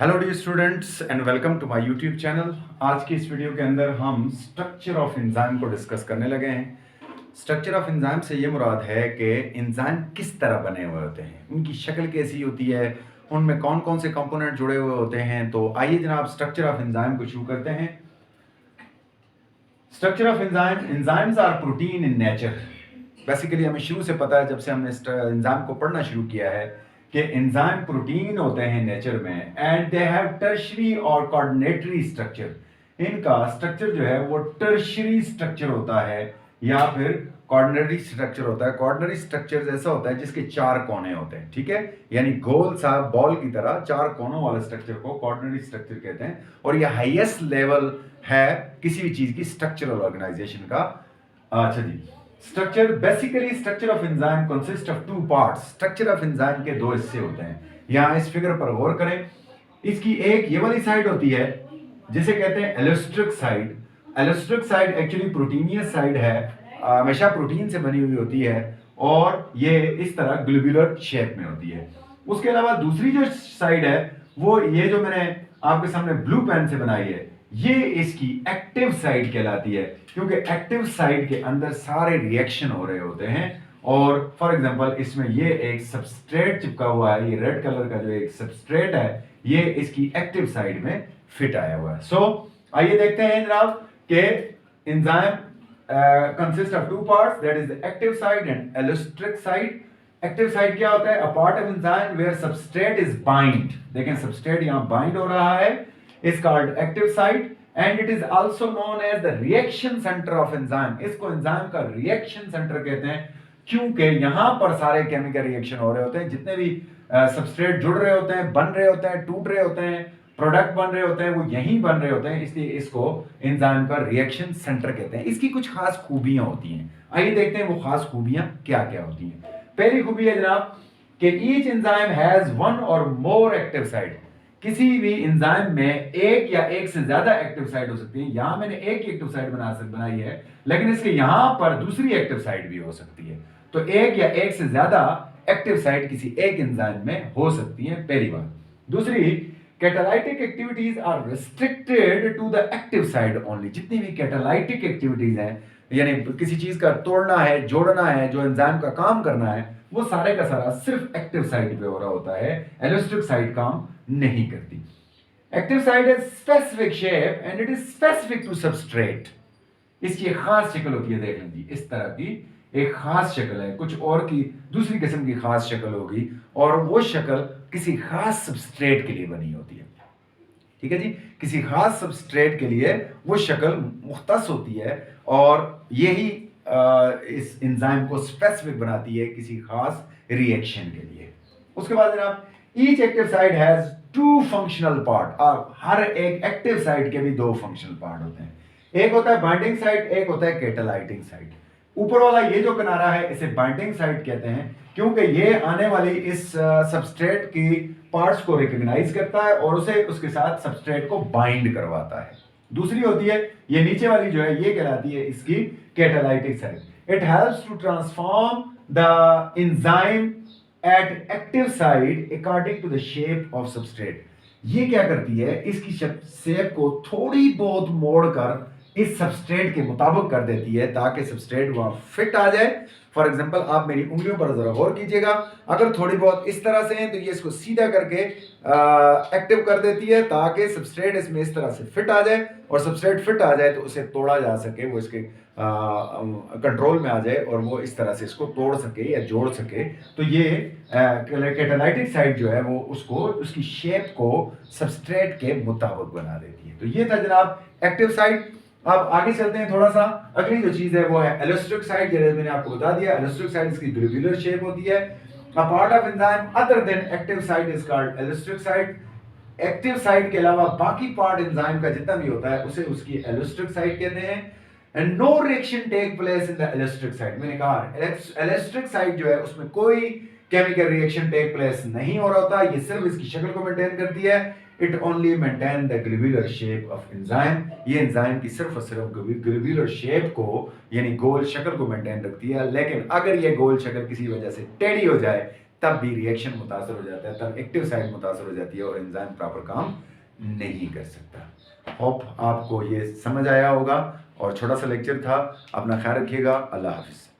Hello dear students and welcome to my YouTube channel. आज की इस वीडियो के अंदर हम स्ट्रक्चर ऑफ एंजाइम को डिस्कस करने लगे हैं। स्ट्रक्चर ऑफ एंजाइम से ये मुराद है कि एंजाइम किस तरह बने हुए होते हैं, उनकी शक्ल कैसी होती है, उनमें कौन कौन से कंपोनेंट जुड़े हुए होते हैं। तो आइए जनाब स्ट्रक्चर ऑफ एंजाइम को शुरू करते हैं। Structure of enzyme, enzymes are protein in nature. Basically हमें शुरू से पता है, जब से हमने एंजाइम को पढ़ना शुरू किया है, कि एंजाइम प्रोटीन होते हैं नेचर में एंड दे हैव टर्शरी और कोऑर्डिनेटरी स्ट्रक्चर। इनका स्ट्रक्चर जो है वो टर्शरी स्ट्रक्चर होता है या फिर कोऑर्डिनेटरी स्ट्रक्चर होता है। कोऑर्डिनेटरी स्ट्रक्चर ऐसा होता है जिसके चार कोने होते हैं, ठीक है, यानी गोल सा बॉल की तरह चार कोनों वाले स्ट्रक्चर को कोऑर्डिनेटरी स्ट्रक्चर कहते हैं। और ये हाईएस्ट लेवल है किसी भी चीज की स्ट्रक्चरल ऑर्गेनाइजेशन का। अच्छा जी, structure basically structure of enzyme consist of two parts. Structure of enzyme के दो हिस्से होते हैं। यहां इस फिगर पर गौर करें। इसकी एक ये वाली साइड होती है जिसे कहते हैं allosteric site. Allosteric site actually proteinaceous site है, हमेशा प्रोटीन से बनी हुई होती है और ये इस तरह ग्लोब्यूलर शेप में होती है। उसके अलावा दूसरी जो साइड है वो ये जो मैंने आपके सामने ब्लू पेन से बनाई है, ये इसकी एक्टिव साइड कहलाती है, क्योंकि एक्टिव साइड के अंदर सारे रिएक्शन हो रहे होते हैं। और फॉर एग्जांपल इसमें ये एक सबस्ट्रेट चिपका हुआ है, ये रेड कलर का जो एक सबस्ट्रेट है ये इसकी एक्टिव साइड में फिट आया हुआ है। आइए देखते हैं जनाब कि enzyme consist of two parts, that is the active site and allosteric site. Active site क्या होता है? A part of enzyme where substrate is bind. देखें सबस्ट्रेट यहां बाइंड हो रहा है, is called active site and it is also known as the reaction center of enzyme। इसको enzyme का रिएक्शन सेंटर कहते हैं क्योंकि यहां पर सारे केमिकल रिएक्शन हो रहे होते हैं, जितने भी सबस्ट्रेट जुड़ रहे होते हैं, बन रहे होते हैं, टूट रहे होते हैं, प्रोडक्ट बन रहे होते हैं, वो यहीं बन रहे होते हैं, इसलिए इसको एंजाइम का रिएक्शन सेंटर कहते हैं। इसकी कुछ खास खूबियां होती हैं, आइए देखते हैं वो खास खूबियां क्या क्या होती हैं। पहली खूबी है जनाब कि ईच एंजाइम हैज वन और मोर एक्टिव साइट। किसी भी एंजाइम में एक या एक से ज्यादा एक्टिव साइट हो सकती है। यहां मैंने एक एक्टिव साइट बनाई है, लेकिन इसके यहां पर दूसरी एक्टिव साइट भी हो सकती है। तो एक या एक से ज्यादा एक्टिव साइट किसी एक एंजाइम में हो सकती है, पहली बात। दूसरी, catalytic activities are restricted to the active side only. जितनी भी कैटालाइटिक एक्टिविटीज हैं, यानी किसी चीज का तोड़ना है, जोड़ना है, जो एंजाइम का काम करना है, वो सारे का सारा सिर्फ एक्टिव साइट पे हो रहा होता है, एलोस्टिक साइट काम नहीं करती। एक्टिव साइट है specific shape and it is specific to substrate. इसकी एक खास शक्ल होती है, देख लीजिए इस तरह की एक खास शक्ल है, कुछ और की दूसरी किस्म की खास शक्ल होगी और वो शक्ल किसी खास सबस्ट्रेट के लिए बनी होती है। ठीक है जी, किसी खास सबस्ट्रेट के लिए वो शक्ल मुख्तस होती है और यही इस एंजाइम को स्पेसिफिक बनाती है किसी खास रिएक्शन के लिए। उसके बाद जनाब each active site has two functional part. और हर एक एक्टिव साइट के भी दो फंक्शनल पार्ट होते हैं, एक होता है बाइंडिंग साइट, एक होता है कैटालाइटिंग साइट। ऊपर वाला ये जो किनारा है इसे बाइंडिंग साइट कहते हैं क्योंकि ये आने वाली इस सबस्ट्रेट की पार्ट्स को रिकॉग्नाइज करता है और उसे उसके साथ सबस्ट्रेट को बाइंड करवाता है। दूसरी होती है ये नीचे वाली जो है, ये कहलाती है इसकी catalytic site. It helps to transform the enzyme at active site according to the shape of substrate. ये क्या करती है, इसकी शेप को थोड़ी बहुत मोड़कर इस सबस्ट्रेट के मुताबिक कर देती है ताकि सबस्ट्रेट वहां फिट आ जाए। फॉर एग्जांपल आप मेरी उंगलियों पर जरा गौर कीजिएगा, अगर थोड़ी बहुत इस तरह से है तो ये इसको सीधा करके एक्टिव कर देती है ताकि सबस्ट्रेट इसमें इस तरह से फिट आ जाए और सबस्ट्रेट फिट आ जाए तो उसे तोड़ा जा सके, वो इसके कंट्रोल में आ जाए और वो इस तरह से इसको तोड़ सके या जोड़ सके। तो ये कैटालाइटिक साइट जो है वो उसको उसकी शेप को सबस्ट्रेट के मुताबिक बना देती है। तो ये था जनाब एक्टिव साइट। अब आगे चलते हैं थोड़ा सा, अगली जो चीज है वो है एलोस्टिक साइट। जैसे मैंने आपको बता दिया, एलोस्टिक साइट इसकी ग्लोब्यूलर शेप होती है। A part of enzyme other than active site is called allosteric site. Active site के अलावा बाकी पार्ट एंजाइम का जितना भी होता है उसे उसकी एलोस्टिक साइट कहते हैं। And no reaction take place in the allosteric site. मैंने कहा एलोस्टिक साइट जो है उसमें कोई केमिकल रिएक्शन टेक प्लेस नहीं हो रहा होता, ये सिर्फ इसकी शक्ल को मेंटेन करती है। It only maintain the globular shape of enzyme. ये एंजाइम की सिर्फ और सिर्फ ग्लोब्यूलर शेप को यानी गोल शक्ल को मेंटेन रखती है। लेकिन अगर ये गोल शक्ल किसी वजह से टेढ़ी हो जाए, तब भी रिएक्शन मुतासर हो जाता है, तब एक्टिव साइड मुतासर हो जाती है और एंजाइम प्रॉपर काम नहीं कर सकता। होप आपको ये समझ आया होगा और छोटा सा लेक्चर था। अपना ख्याल रखिएगा। अल्लाह हाफिज़।